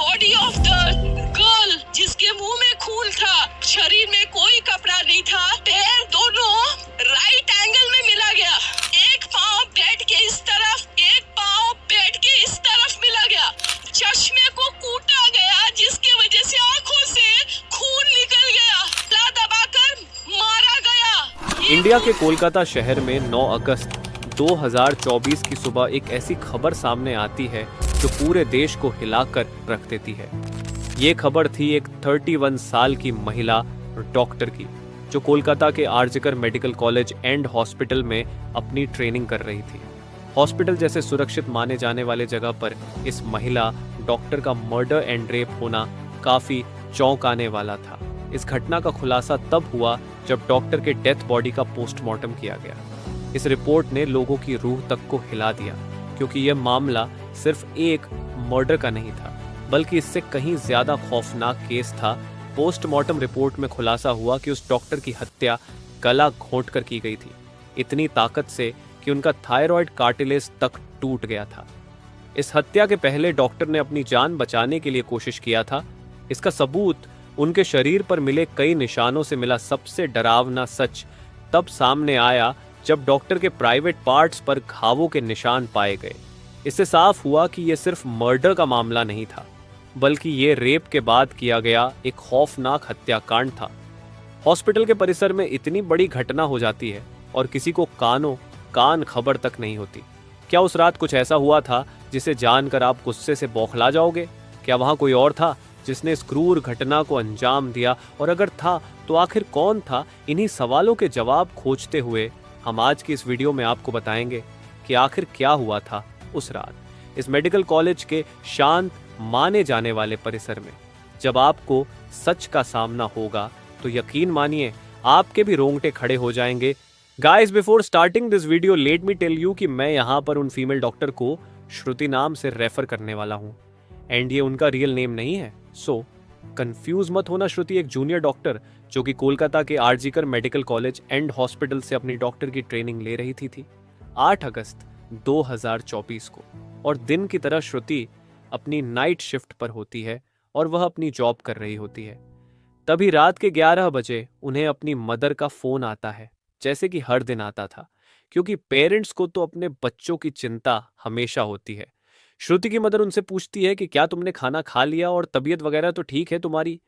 Body of the girl जिसके मुंह में खून था, शरीर में कोई कपड़ा नहीं था, पैर दोनों राइट एंगल में मिला गया। एक पाँव बेड के इस तरफ, एक पाँव बेड के इस तरफ मिला गया। चश्मे को कूटा गया जिसकी वजह से आंखों से खून निकल गया। ला दबाकर मारा गया। इंडिया के कोलकाता शहर में 9 अगस्त 2024 की सुबह एक ऐसी खबर सामने आती है जो पूरे देश को हिलाकर रख देती है। ये खबर थी एक 31 साल की महिला डॉक्टर की, जो कोलकाता के RG Kar medical college and hospital में अपनी ट्रेनिंग कर रही थी। हॉस्पिटल जैसे सुरक्षित माने जाने वाले जगह पर इस महिला डॉक्टर का मर्डर एंड रेप होना काफी चौंकाने वाला था। इस घटना का खुलासा तब हुआ जब डॉक्टर के डेथ बॉडी का पोस्टमार्टम किया गया। इस रिपोर्ट ने लोगों की रूह तक को हिला दिया, क्योंकि यह मामला सिर्फ एक मर्डर का नहीं था, बल्कि इससे कहीं ज्यादा खौफनाक केस था। पोस्टमार्टम रिपोर्ट में खुलासा हुआ कि उस डॉक्टर की हत्या गला घोंटकर की गई थी, इतनी ताकत से कि उनका थायराइड कार्टिलेज तक टूट गया था। इस हत्या के पहले डॉक्टर ने अपनी जान बचाने के लिए कोशिश किया था। इसका सबूत उनके शरीर पर मिले कई निशानों से मिला। सबसे डरावना सच तब सामने आया जब डॉक्टर के प्राइवेट पार्ट्स पर घावों के निशान पाए गए। इससे साफ हुआ कि यह सिर्फ मर्डर का मामला नहीं था, बल्कि ये रेप के बाद किया गया एक खौफनाक हत्याकांड था। हॉस्पिटल के परिसर में इतनी बड़ी घटना हो जाती है और किसी को कान खबर तक नहीं होती। क्या उस रात कुछ ऐसा हुआ था जिसे जानकर आप गुस्से से बौखला जाओगे? क्या वहां कोई और था जिसने इस क्रूर घटना को अंजाम दिया? और अगर था तो आखिर कौन था? इन्हीं सवालों के जवाब खोजते हुए हम आज की इस वीडियो में आपको बताएंगे कि आखिर क्या हुआ था उस रात इस मेडिकल कॉलेज के शांत माने जाने वाले परिसर में। जब आपको सच का सामना होगा तो यकीन मानिए आपके भी रोंगटे खड़े हो जाएंगे। Guys, before starting this video let me tell you कि मैं यहाँ पर उन फीमेल डॉक्टर को श्रुति नाम से रेफर करने वाला हूँ, एंड ये उनका रियल नेम नहीं है, सो कंफ्यूज मत होना। श्रुति एक जूनियर डॉक्टर जो कि कोलकाता के RG Kar medical college and hospital से अपनी डॉक्टर की ट्रेनिंग ले रही थी 8 अगस्त 2024 को। और दिन की तरह श्रुति अपनी नाइट शिफ्ट पर होती है और वह अपनी जॉब कर रही होती है। तभी रात के 11 बजे उन्हें अपनी मदर का फोन आता है, जैसे कि हर दिन आता था, क्योंकि पेरेंट्स को तो अपने बच्चों की चिंता हमेशा होती है। श्रुति की मदर उनसे पूछती है कि क्या तुमने खाना खा लिया और तबीयत वगैरह तो ठीक है तुम्हारी?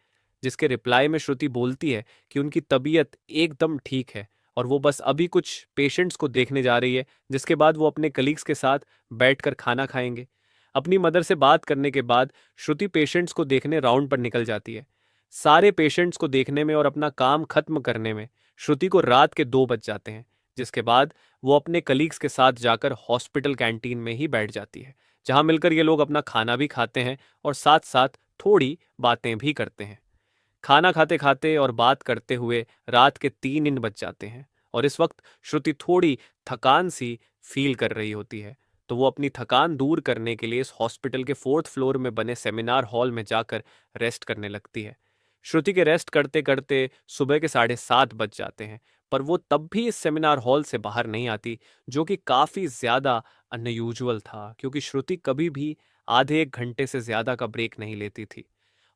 जिसके रिप्लाई में श्रुति बोलती है कि उनकी तबीयत एकदम ठीक है और वो बस अभी कुछ पेशेंट्स को देखने जा रही है, जिसके बाद वो अपने कलीग्स के साथ बैठकर खाना खाएंगे। अपनी मदर से बात करने के बाद श्रुति पेशेंट्स को देखने राउंड पर निकल जाती है। सारे पेशेंट्स को देखने में और अपना काम खत्म करने में श्रुति को रात के 2 बज जाते हैं, जिसके बाद वो अपने कलीग्स के साथ जाकर हॉस्पिटल कैंटीन में ही बैठ जाती है, जहां मिलकर ये लोग अपना खाना भी खाते हैं और साथ साथ थोड़ी बातें भी करते हैं। खाना खाते खाते और बात करते हुए रात के 3 बज जाते हैं और इस वक्त श्रुति थोड़ी थकान सी फील कर रही होती है, तो वो अपनी थकान दूर करने के लिए इस हॉस्पिटल के 4th फ्लोर में बने सेमिनार हॉल में जाकर रेस्ट करने लगती है। श्रुति के रेस्ट करते करते सुबह के 7:30 बज जाते हैं, पर वो तब भी इस सेमिनार हॉल से बाहर नहीं आती, जो कि काफ़ी ज़्यादा अनयूजुअल था, क्योंकि श्रुति कभी भी आधे 1 घंटे से ज़्यादा का ब्रेक नहीं लेती थी।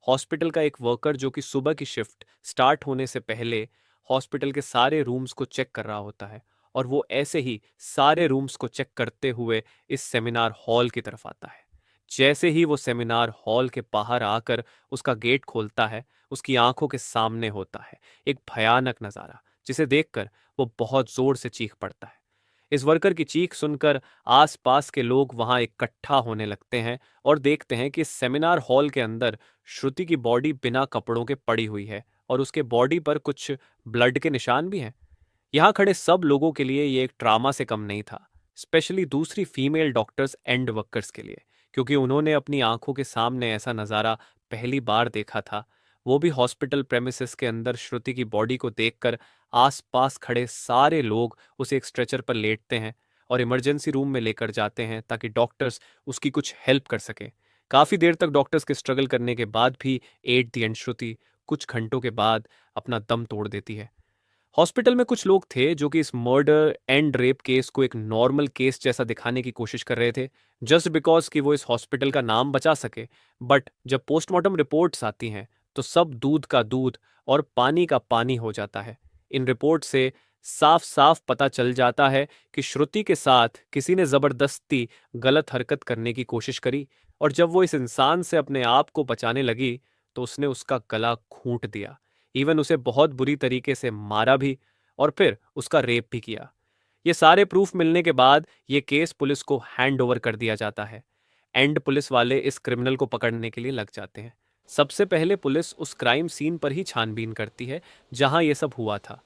हॉस्पिटल का एक वर्कर जो कि सुबह की शिफ्ट स्टार्ट होने से पहले हॉस्पिटल के सारे रूम्स को चेक कर रहा होता है, और वो ऐसे ही सारे रूम्स को चेक करते हुए इस सेमिनार हॉल की तरफ आता है। जैसे ही वो सेमिनार हॉल के बाहर आकर उसका गेट खोलता है, उसकी आंखों के सामने होता है एक भयानक नज़ारा, जिसे देखकर वो बहुत जोर से चीख पड़ता है। इस वर्कर की चीख सुनकर आसपास के लोग वहां इकट्ठा होने लगते हैं और देखते हैं कि सेमिनार हॉल के अंदर श्रुति की बॉडी बिना कपड़ों के पड़ी हुई है और उसके बॉडी पर कुछ ब्लड के निशान भी हैं। यहाँ खड़े सब लोगों के लिए ये एक ड्रामा से कम नहीं था, स्पेशली दूसरी फीमेल डॉक्टर्स एंड वर्कर्स के लिए, क्योंकि उन्होंने अपनी आंखों के सामने ऐसा नज़ारा पहली बार देखा था। वो भी हॉस्पिटल प्रेमिसेस के अंदर श्रुति की बॉडी को देखकर आसपास खड़े सारे लोग उसे एक स्ट्रेचर पर लेटते हैं और इमरजेंसी रूम में लेकर जाते हैं ताकि डॉक्टर्स उसकी कुछ हेल्प कर सकें। काफ़ी देर तक डॉक्टर्स के स्ट्रगल करने के बाद भी एट द एंड श्रुति कुछ घंटों के बाद अपना दम तोड़ देती है। हॉस्पिटल में कुछ लोग थे जो कि इस मर्डर एंड रेप केस को एक नॉर्मल केस जैसा दिखाने की कोशिश कर रहे थे, जस्ट बिकॉज कि वो इस हॉस्पिटल का नाम बचा सके। बट जब पोस्टमार्टम रिपोर्ट्स आती हैं तो सब दूध का दूध और पानी का पानी हो जाता है। इन रिपोर्ट से साफ साफ पता चल जाता है कि श्रुति के साथ किसी ने जबरदस्ती गलत हरकत करने की कोशिश करी, और जब वो इस इंसान से अपने आप को बचाने लगी तो उसने उसका गला घूंट दिया, इवन उसे बहुत बुरी तरीके से मारा भी, और फिर उसका रेप भी किया। ये सारे प्रूफ मिलने के बाद ये केस पुलिस को हैंड ओवर कर दिया जाता है एंड पुलिस वाले इस क्रिमिनल को पकड़ने के लिए लग जाते हैं। सबसे पहले पुलिस उस क्राइम सीन पर ही छानबीन करती है जहां ये सब हुआ था।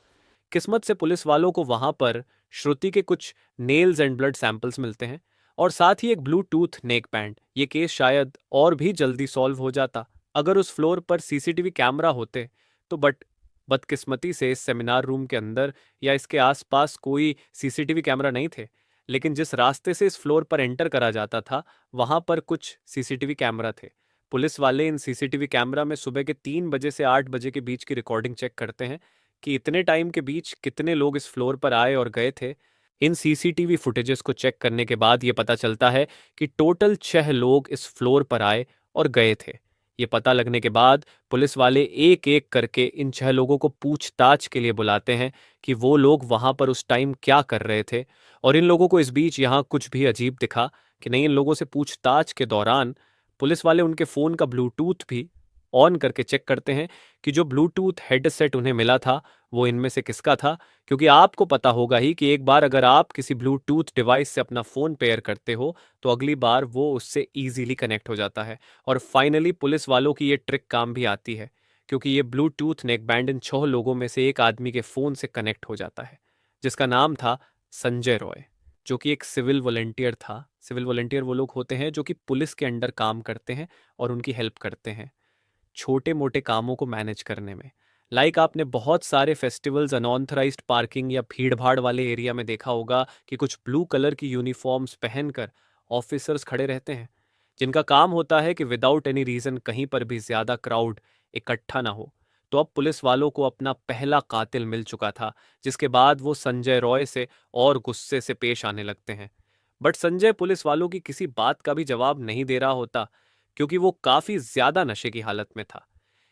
किस्मत से पुलिस वालों को वहां पर श्रुति के कुछ नेल्स एंड ब्लड सैंपल्स मिलते हैं और साथ ही एक ब्लूटूथ नेक बैंड। ये केस शायद और भी जल्दी सॉल्व हो जाता अगर उस फ्लोर पर सीसीटीवी कैमरा होते तो, बट बदकिस्मती से इस सेमिनार रूम के अंदर या इसके आसपास कोई सीसीटीवी कैमरा नहीं थे। लेकिन जिस रास्ते से इस फ्लोर पर एंटर करा जाता था वहां पर कुछ सीसीटीवी कैमरा थे। पुलिस वाले इन सीसीटीवी कैमरा में सुबह के 3 बजे से 8 बजे के बीच की रिकॉर्डिंग चेक करते हैं कि इतने टाइम के बीच कितने लोग इस फ्लोर पर आए और गए थे। इन सीसीटीवी फुटेजेस को चेक करने के बाद ये पता चलता है कि टोटल 6 लोग इस फ्लोर पर आए और गए थे। ये पता लगने के बाद पुलिस वाले एक एक करके इन 6 लोगों को पूछताछ के लिए बुलाते हैं कि वो लोग वहां पर उस टाइम क्या कर रहे थे। और इन लोगों को इस बीच यहाँ कुछ भी अजीब दिखा कि नहीं, इन लोगों से पूछताछ के दौरान पुलिस वाले उनके फ़ोन का ब्लूटूथ भी ऑन करके चेक करते हैं कि जो ब्लूटूथ हेडसेट उन्हें मिला था वो इनमें से किसका था। क्योंकि आपको पता होगा ही कि एक बार अगर आप किसी ब्लूटूथ डिवाइस से अपना फ़ोन पेयर करते हो तो अगली बार वो उससे ईजिली कनेक्ट हो जाता है। और फाइनली पुलिस वालों की ये ट्रिक काम भी आती है, क्योंकि ये ब्लूटूथ नेक बैंड इन 6 लोगों में से एक आदमी के फ़ोन से कनेक्ट हो जाता है, जिसका नाम था संजय रॉय, जो कि एक सिविल वॉलंटियर था। सिविल वॉलंटियर वो लोग होते हैं जो कि पुलिस के अंडर काम करते हैं और उनकी हेल्प करते हैं छोटे मोटे कामों को मैनेज करने में। लाइक आपने बहुत सारे फेस्टिवल्स अनऑथराइज्ड पार्किंग या भीड़ भाड़ वाले एरिया में देखा होगा कि कुछ ब्लू कलर की यूनिफॉर्म्स पहनकर ऑफिसर्स खड़े रहते हैं, जिनका काम होता है कि विदाउट एनी रीजन कहीं पर भी ज्यादा क्राउड इकट्ठा ना हो। तो अब पुलिस वालों को अपना पहला कातिल मिल चुका था, जिसके बाद वो संजय रॉय से और गुस्से से पेश आने लगते हैं। बट संजय पुलिस वालों की किसी बात का भी जवाब नहीं दे रहा होता, क्योंकि वो काफी ज्यादा नशे की हालत में था।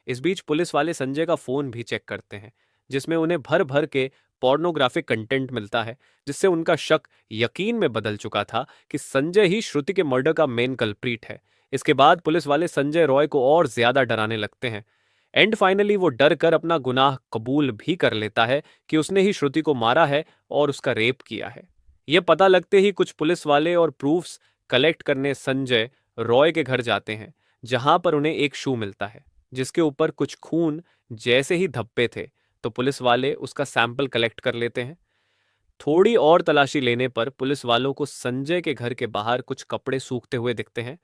इस बीच पुलिस वाले संजय का फोन भी चेक करते हैं, जिसमें उन्हें भर भर के पोर्नोग्राफिक कंटेंट मिलता है, जिससे उनका शक यकीन में बदल चुका था कि संजय ही श्रुति के मर्डर का मेन कल्प्रीट है। इसके बाद पुलिस वाले संजय रॉय को और ज्यादा डराने लगते हैं एंड फाइनली वो डर कर अपना गुनाह कबूल भी कर लेता है कि उसने ही श्रुति को मारा है और उसका रेप किया है। यह पता लगते ही कुछ पुलिस वाले और प्रूफ्स कलेक्ट करने संजय रॉय के घर जाते हैं, जहां पर उन्हें एक शू मिलता है जिसके ऊपर कुछ खून जैसे ही धब्बे थे। तो पुलिस वाले उसका सैंपल कलेक्ट कर लेते हैं। थोड़ी और तलाशी लेने पर पुलिस वालों को संजय के घर के बाहर कुछ कपड़े सूखते हुए दिखते हैं,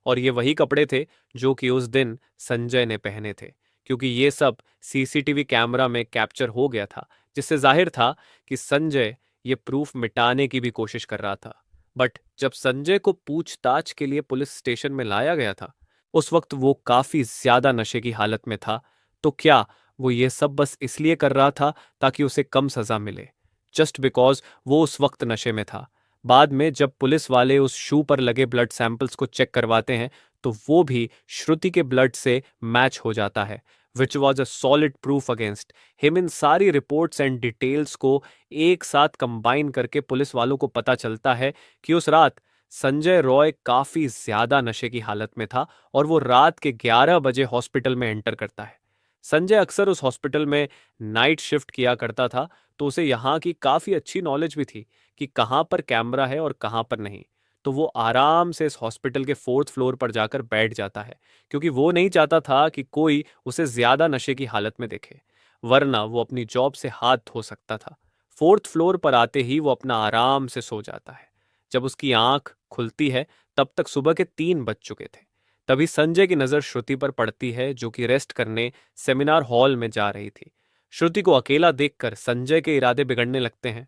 और ये वही कपड़े थे जो कि उस दिन संजय ने पहने थे, क्योंकि ये सब सीसीटीवी कैमरा में कैप्चर हो गया था, जिससे जाहिर था कि संजय ये प्रूफ मिटाने की भी कोशिश कर रहा था। बट जब संजय को पूछताछ के लिए पुलिस स्टेशन में लाया गया था, उस वक्त वो काफी ज्यादा नशे की हालत में था। तो क्या वो ये सब बस इसलिए कर रहा था ताकि उसे कम सजा मिले, जस्ट बिकॉज वो उस वक्त नशे में था? बाद में जब पुलिस वाले उस शू पर लगे ब्लड सैंपल्स को चेक करवाते हैं तो वो भी श्रुति के ब्लड से मैच हो जाता है, which was a solid proof against him. इन सारी रिपोर्ट्स एंड डिटेल्स को एक साथ कंबाइन करके पुलिस वालों को पता चलता है कि उस रात संजय रॉय काफी ज्यादा नशे की हालत में था और वो रात के 11 बजे हॉस्पिटल में एंटर करता है। संजय अक्सर उस हॉस्पिटल में नाइट शिफ्ट किया करता था, तो उसे यहाँ की काफी अच्छी नॉलेज भी थी कि कहाँ पर कैमरा है और कहाँ पर नहीं। तो वो आराम से इस हॉस्पिटल के 4th फ्लोर पर जाकर बैठ जाता है, क्योंकि वो नहीं चाहता था कि कोई उसे ज्यादा नशे की हालत में देखे, वरना वो अपनी जॉब से हाथ धो सकता था। 4th फ्लोर पर आते ही वो अपना आराम से सो जाता है। जब उसकी आंख खुलती है तब तक सुबह के 3 बज चुके थे। तभी संजय की नजर श्रुति पर पड़ती है, जो कि रेस्ट करने सेमिनार हॉल में जा रही थी। श्रुति को अकेला देखकर संजय के इरादे बिगड़ने लगते हैं।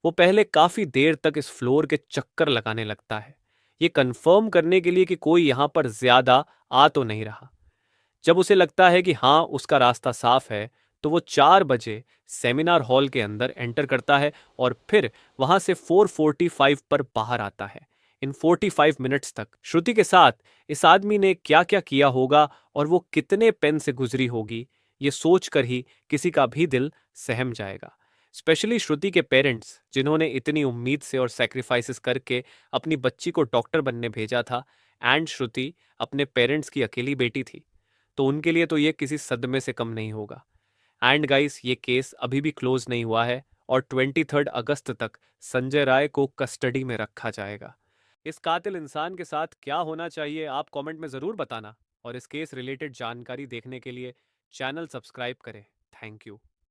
वो पहले काफी देर तक इस फ्लोर के चक्कर लगाने लगता है, ये कंफर्म करने के लिए कि कोई यहां पर ज्यादा आ तो नहीं रहा। जब उसे लगता है कि हाँ उसका रास्ता साफ है, तो वो 4 बजे सेमिनार हॉल के अंदर एंटर करता है और फिर वहां से 4:45 पर बाहर आता है। इन 45 मिनट्स तक श्रुति के साथ इस आदमी ने क्या क्या किया होगा और वो कितने पेन से गुजरी होगी, ये सोचकर ही किसी का भी दिल सहम जाएगा। स्पेशली श्रुति के पेरेंट्स, जिन्होंने इतनी उम्मीद से और सेक्रीफाइसेस करके अपनी बच्ची को डॉक्टर बनने भेजा था, एंड श्रुति अपने पेरेंट्स की अकेली बेटी थी, तो उनके लिए तो ये किसी सदमे से कम नहीं होगा। एंड गाइस, ये केस अभी भी क्लोज नहीं हुआ है और 23 अगस्त तक संजय राय को कस्टडी में रखा जाएगा। इस कातिल इंसान के साथ क्या होना चाहिए, आप कमेंट में ज़रूर बताना, और इस केस रिलेटेड जानकारी देखने के लिए चैनल सब्सक्राइब करें। Thank you.